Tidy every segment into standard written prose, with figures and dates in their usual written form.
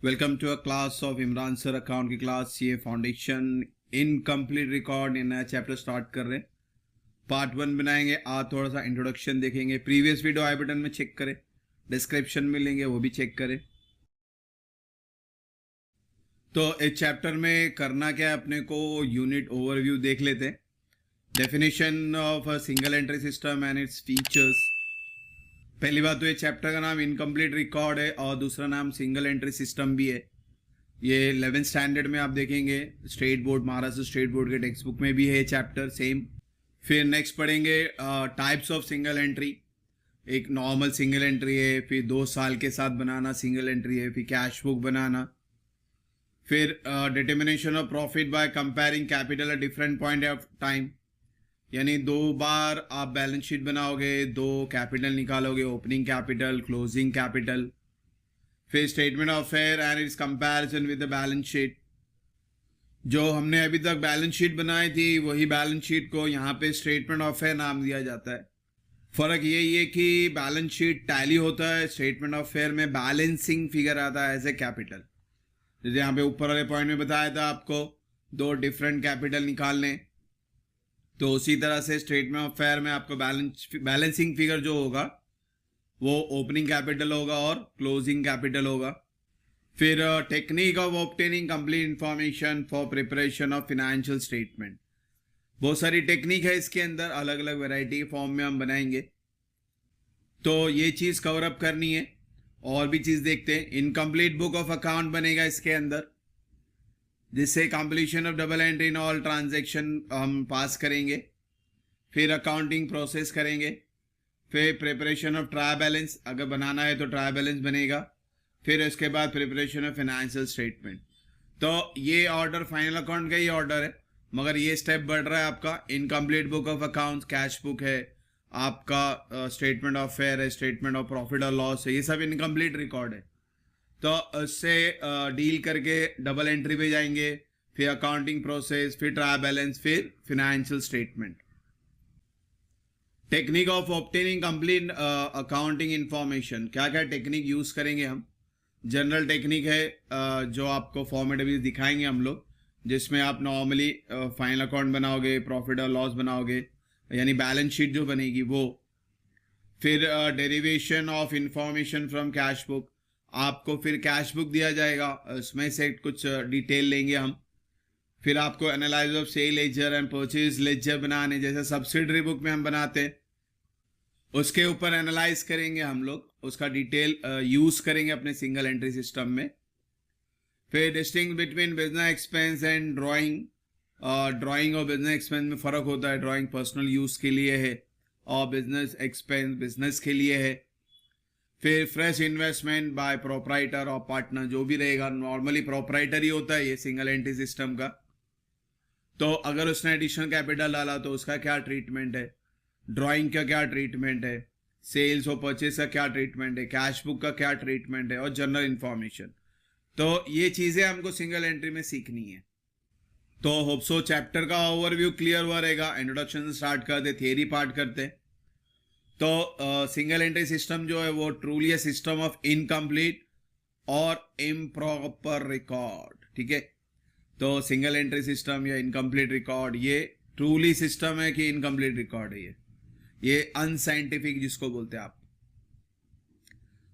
Welcome to a class of Imran sir account की class. ये foundation incomplete record ये नया चैप्टर स्टार्ट कर रहे हैं। पार्ट 1 बनाएंगे। आज थोड़ा सा इंट्रोडक्शन देखेंगे। प्रीवियस वीडियो आई बटन में चेक करें, डिस्क्रिप्शन में लेंगे, वो भी चेक करें। तो इस चैप्टर में करना क्या है, अपने को यूनिट ओवरव्यू देख लेते हैं। Definition of a single entry system and its features. पहली बात तो ये चैप्टर का नाम इनकम्प्लीट रिकॉर्ड है और दूसरा नाम सिंगल एंट्री सिस्टम भी है। ये 11th स्टैंडर्ड में आप देखेंगे, state board, Maharashtra state board के टेक्स्ट बुक में भी है चैप्टर सेम। फिर नेक्स्ट पढ़ेंगे टाइप्स ऑफ सिंगल एंट्री। एक नॉर्मल सिंगल एंट्री है, फिर 2 साल के साथ बनाना सिंगल एंट्री है, फिर कैश बुक बनाना, फिर determination of profit by comparing capital at different point of time. यानी 2 बार आप बैलेंस शीट बनाओगे, 2 कैपिटल निकालोगे, ओपनिंग कैपिटल, क्लोजिंग कैपिटल। फिर statement of affair and it's comparison with the balance sheet. जो हमने अभी तक बैलेंस शीट बनाई थी वही बैलेंस शीट को यहाँ पे स्टेटमेंट ऑफ अफेयर नाम दिया जाता है। फर्क यही है कि बैलेंस शीट टैली होता है, स्टेटमेंट ऑफ अफेयर में बैलेंसिंग फिगर आता है एज ए कैपिटल। जैसे यहाँ पे ऊपर वाले पॉइंट में बताया था आपको 2 डिफरेंट कैपिटल निकालने, तो उसी तरह से स्टेटमेंट ऑफ अफेयर में आपको बैलेंसिंग फिगर जो होगा वो ओपनिंग कैपिटल होगा और क्लोजिंग कैपिटल होगा। फिर technique of obtaining complete information for preparation of financial statement. बहुत सारी टेक्निक है इसके अंदर, अलग अलग वैरायटी के फॉर्म में हम बनाएंगे। तो ये चीज़ कवर अप करनी है। और भी चीज़ देखते हैं। इनकम्प्लीट बुक ऑफ अकाउंट बनेगा इसके अंदर, जिससे completion of double entry in all transaction हम पास करेंगे। फिर अकाउंटिंग प्रोसेस करेंगे। फिर प्रिपरेशन ऑफ ट्रायल बैलेंस, अगर बनाना है तो ट्रायल बैलेंस बनेगा। फिर उसके बाद प्रिपरेशन ऑफ फाइनेंशियल स्टेटमेंट। तो ये ऑर्डर फाइनल अकाउंट का ही ऑर्डर है, मगर ये स्टेप बढ़ रहा है आपका। Incomplete book of accounts, cash book है आपका, स्टेटमेंट ऑफ अफेयर है, स्टेटमेंट ऑफ प्रॉफिट और लॉस है, ये सब इनकम्प्लीट रिकॉर्ड है। तो उससे डील करके डबल एंट्री पे जाएंगे, फिर अकाउंटिंग प्रोसेस, फिर ट्रायल बैलेंस, फिर financial statement. Technique of obtaining complete accounting information. क्या क्या टेक्निक यूज करेंगे हम। जनरल टेक्निक है जो आपको फॉर्मेट अभी दिखाएंगे हम लोग, जिसमें आप नॉर्मली फाइनल अकाउंट बनाओगे, प्रॉफिट और लॉस बनाओगे, यानी बैलेंस शीट जो बनेगी वो। फिर derivation of information from cash book. आपको फिर कैश बुक दिया जाएगा, उसमें से कुछ डिटेल लेंगे हम। फिर आपको analyse of sale ledger and purchase ledger बनाने, जैसे सब्सिडरी बुक में हम बनाते हैं, उसके ऊपर एनालाइज करेंगे हम लोग, उसका डिटेल यूज करेंगे अपने सिंगल एंट्री सिस्टम में। फिर distinguish between business expense and drawing. Drawing और बिजनेस एक्सपेंस में फ़र्क होता है। ड्राइंग पर्सनल यूज़ के लिए है और बिजनेस एक्सपेंस बिजनेस के लिए है। फिर फ्रेश इन्वेस्टमेंट बाय प्रोपराइटर और पार्टनर, जो भी रहेगा, नॉर्मली प्रोपराइटर ही होता है ये सिंगल एंट्री सिस्टम का। तो अगर उसने एडिशनल कैपिटल डाला तो उसका क्या ट्रीटमेंट है, ड्राइंग का क्या ट्रीटमेंट है, सेल्स और परचेज का क्या ट्रीटमेंट है, कैश बुक का क्या ट्रीटमेंट है, और जनरल इंफॉर्मेशन। तो ये चीज़ें हमको सिंगल एंट्री में सीखनी है। तो होप सो चैप्टर का ओवरव्यू क्लियर हुआ रहेगा। इंट्रोडक्शन से स्टार्ट करते, थियरी पार्ट करते। तो सिंगल एंट्री सिस्टम जो है वो truly a system of incomplete और इम्प्रॉपर रिकॉर्ड। ठीक है, तो सिंगल एंट्री सिस्टम या इनकम्प्लीट रिकॉर्ड ये ट्रूली सिस्टम है कि इनकम्प्लीट रिकॉर्ड है। ये अनसाइंटिफिक जिसको बोलते हैं आप।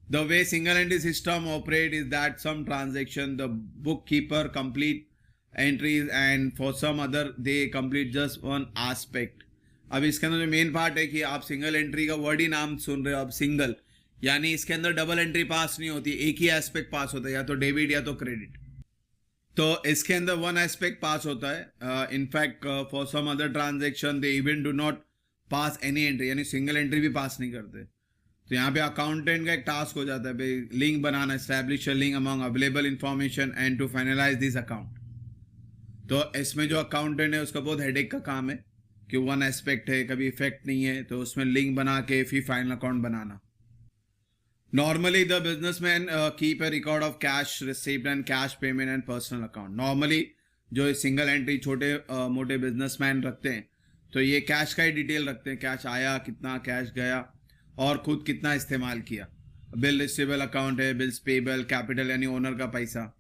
The way single entry system operate is that some transaction the book keeper complete entries and for some other they complete just one aspect. अब इसके अंदर जो मेन पार्ट है कि आप सिंगल एंट्री का वर्ड ही नाम सुन रहे हो, अब सिंगल, यानी इसके अंदर डबल एंट्री पास नहीं होती, एक ही एस्पेक्ट पास होता है, या तो डेबिट या तो क्रेडिट। तो इसके अंदर वन एस्पेक्ट पास होता है। In fact for some other transaction they even do not pass any entry, यानी सिंगल एंट्री भी पास नहीं करते। तो यहाँ पे अकाउंटेंट का एक टास्क हो जाता है भाई, लिंक बनाना, establish link among available information and to finalise this account. तो इसमें जो अकाउंटेंट है उसका बहुत हेडेक का काम है कि वन एस्पेक्ट है, कभी इफेक्ट नहीं है, तो उसमें लिंक बना के फिर final account banana. Normally the businessman keep a record of cash received and cash payment and personal account. Normally जो सिंगल एंट्री छोटे मोटे बिजनेसमैन रखते हैं, तो ये कैश का ही डिटेल रखते हैं, कैश आया कितना, कैश गया और खुद कितना इस्तेमाल किया। बिल रिसीवेबल अकाउंट है, बिल्स पेबल, कैपिटल यानी ओनर का पैसा,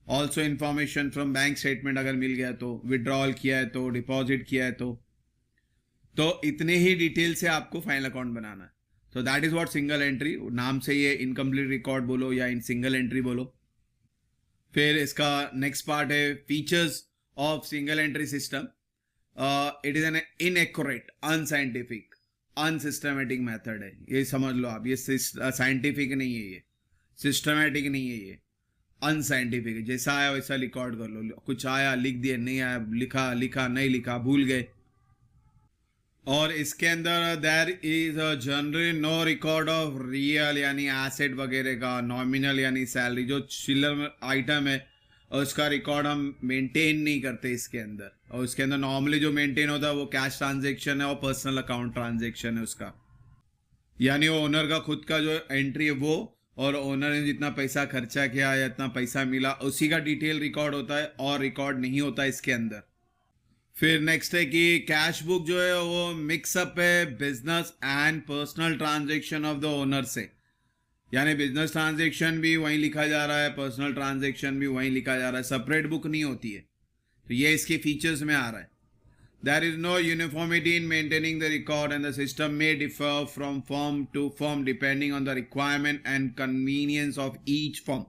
also information from bank statement अगर मिल गया तो, विड्रॉल किया है तो, डिपॉजिट किया है तो इतने ही डिटेल से आपको फाइनल अकाउंट बनाना है. तो that is what single entry, नाम से ये इनकम्प्लीट रिकॉर्ड बोलो या इन सिंगल एंट्री बोलो. फिर इसका नेक्स्ट पार्ट है features of single entry system. It is an inaccurate, unscientific, unsystematic method है. ये समझ लो आप, ये साइंटिफिक नहीं है, ये सिस्टमेटिक नहीं है, ये अनसाइंटिफिक है. जैसा आया वैसा रिकॉर्ड कर लो. कुछ आया लिख दिए, नहीं आया लिखा नहीं लिखा, भूल गए. और इसके अंदर there is generally no record of real यानी एसेट वगैरह का, नॉमिनल यानी सैलरी, जो चिल्लर आइटम है उसका रिकॉर्ड हम मेंटेन नहीं करते इसके अंदर. और इसके अंदर नॉर्मली जो मेंटेन होता है वो कैश ट्रांजेक्शन है और पर्सनल अकाउंट ट्रांजेक्शन है उसका, यानी वो ओनर का खुद का जो एंट्री है वो, और ओनर ने जितना पैसा खर्चा किया या इतना पैसा मिला उसी का डिटेल रिकॉर्ड होता है, और रिकॉर्ड नहीं होता इसके अंदर. फिर नेक्स्ट है कि कैश बुक जो है वो मिक्सअप है business and personal transaction of the owner से, यानी बिजनेस ट्रांजेक्शन भी वहीं लिखा जा रहा है, पर्सनल ट्रांजेक्शन भी वहीं लिखा जा रहा है, सेपरेट बुक नहीं होती है. तो ये इसके फीचर्स में आ रहा है. There is no uniformity in maintaining the record and the system में differ from firm to firm depending on the requirement and convenience of each firm.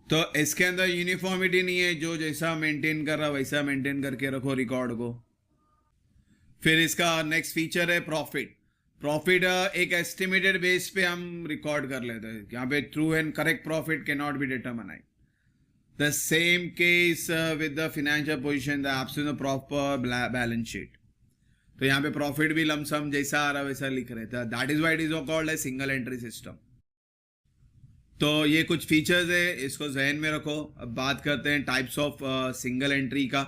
तो इसके अंदर यूनिफॉर्मिटी नहीं है, जो जैसा मेंटेन कर रहा वैसा मेंटेन करके रखो रिकॉर्ड को. फिर इसका नेक्स्ट फीचर है प्रॉफिट. प्रॉफिट एक एस्टिमेटेड बेस पे हम रिकॉर्ड कर लेते हैं. यहाँ पे true and correct profit can not be determined. The same case with the financial position, the absence of proper balance sheet. तो यहाँ पे प्रॉफिट भी लमसम जैसा आ रहा वैसा लिख रहे थे. That is why it is called a single entry system. तो ये कुछ फीचर्स है, इसको जहन में रखो. अब बात करते हैं टाइप्स ऑफ सिंगल एंट्री का,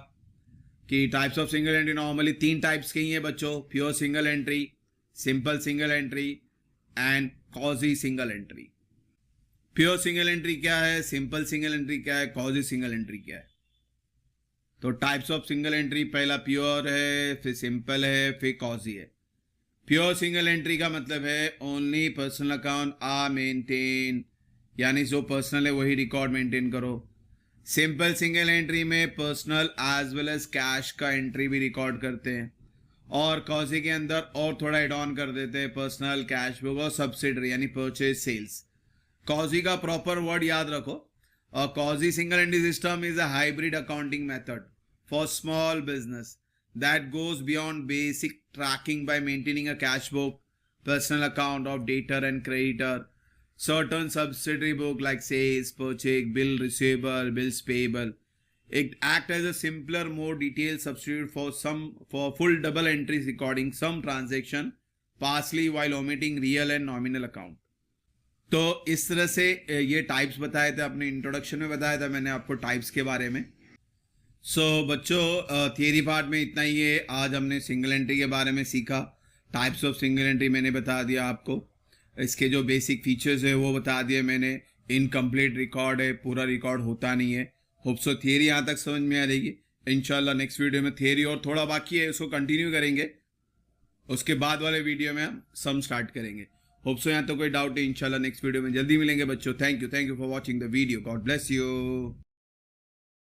कि types of single entry normally 3 types के ही है बच्चों. Pure single entry, simple single entry and quasi single entry. Pure single entry क्या है, सिंपल सिंगल एंट्री क्या है, कॉजी सिंगल एंट्री क्या है. तो टाइप्स ऑफ सिंगल एंट्री, पहला प्योर है, फिर सिंपल है, फिर कॉजी है. प्योर सिंगल एंट्री का मतलब है only personal account are maintain, यानी जो पर्सनल है वही रिकॉर्ड मेंटेन करो. सिंपल सिंगल एंट्री में personal as well as cash का एंट्री भी रिकॉर्ड करते हैं. और कॉजी के अंदर और थोड़ा एड ऑन कर देते हैं, पर्सनल, कैश बुक और सब्सिडरी यानी परचेज, सेल्स. कॉजी का प्रॉपर वर्ड याद रखो. Quasi single entry system is a hybrid accounting method for small business that goes beyond basic tracking by maintaining a cash book, personal account of debtor and creditor, certain subsidiary book like sales, purchase, bill receivable, bills payable. It acts as a simpler, more detailed substitute for full double entries recording some transaction partially while omitting real and nominal account. तो इस तरह से ये types बताए थे, अपने introduction में बताया था मैंने आपको टाइप्स के बारे में. बच्चों थियरी पार्ट में इतना ही है. आज हमने सिंगल एंट्री के बारे में सीखा. टाइप्स ऑफ सिंगल एंट्री मैंने बता दिया आपको. इसके जो बेसिक फीचर्स है वो बता दिए मैंने. इनकम्प्लीट रिकॉर्ड है, पूरा रिकॉर्ड होता नहीं है. होप सो थियरी यहाँ तक समझ में आ जाएगी. इंशाल्लाह नेक्स्ट वीडियो में थियरी और थोड़ा बाकी है, उसको कंटिन्यू करेंगे. उसके बाद वाले वीडियो में हम सम स्टार्ट करेंगे. होप सो यहाँ तो कोई डाउट है. इंशाल्लाह नेक्स्ट वीडियो में जल्दी मिलेंगे बच्चों. Thank you for watching the video. God bless you.